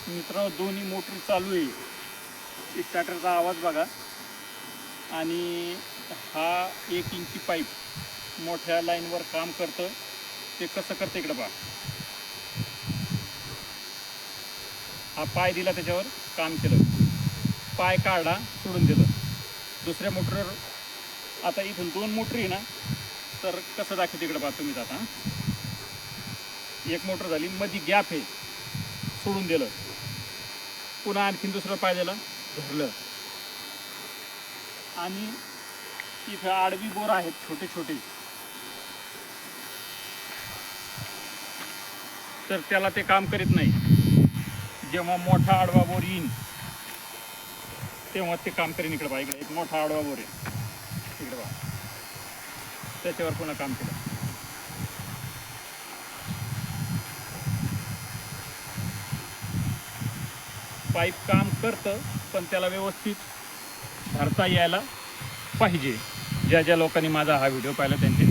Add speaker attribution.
Speaker 1: मित्रांनो दोन्ही मोटर चालू आहे. स्टार्टरचा आवाज बघा. आणि हा 1 इंची पाईप मोठ्या लाईनवर काम करतं. ते कसं करतं इकडं पहा. हा पाय दिला, त्याच्यावर काम केलं, पाय काढला, सोडून दिलं. दुसऱ्या मोटरवर आता इथून 2 मोटर आहे ना, तर कसं दाखवते इकडं पहा तुम्हीच. आता एक मोटर झाली, मध्ये गॅप आहे, सोडून दिलं, पुन्हा आणखीन दुसरं पाय दिलं, धरलं. आणि इथं आडवी बोर आहेत छोटे छोटे, तर त्याला ते काम करीत नाही. जेव्हा मोठा आडवा बोर येईन तेव्हा ते काम करेन. इकडे पहा, इकडे एक मोठा आडवा बोर आहे, इकडे पहा, त्याच्यावर पुन्हा काम केलं. पाईप काम करतं, पण त्याला व्यवस्थित धरता यायला पाहिजे. ज्या ज्या लोकांनी माझा हा व्हिडिओ पाहिला त्यांचे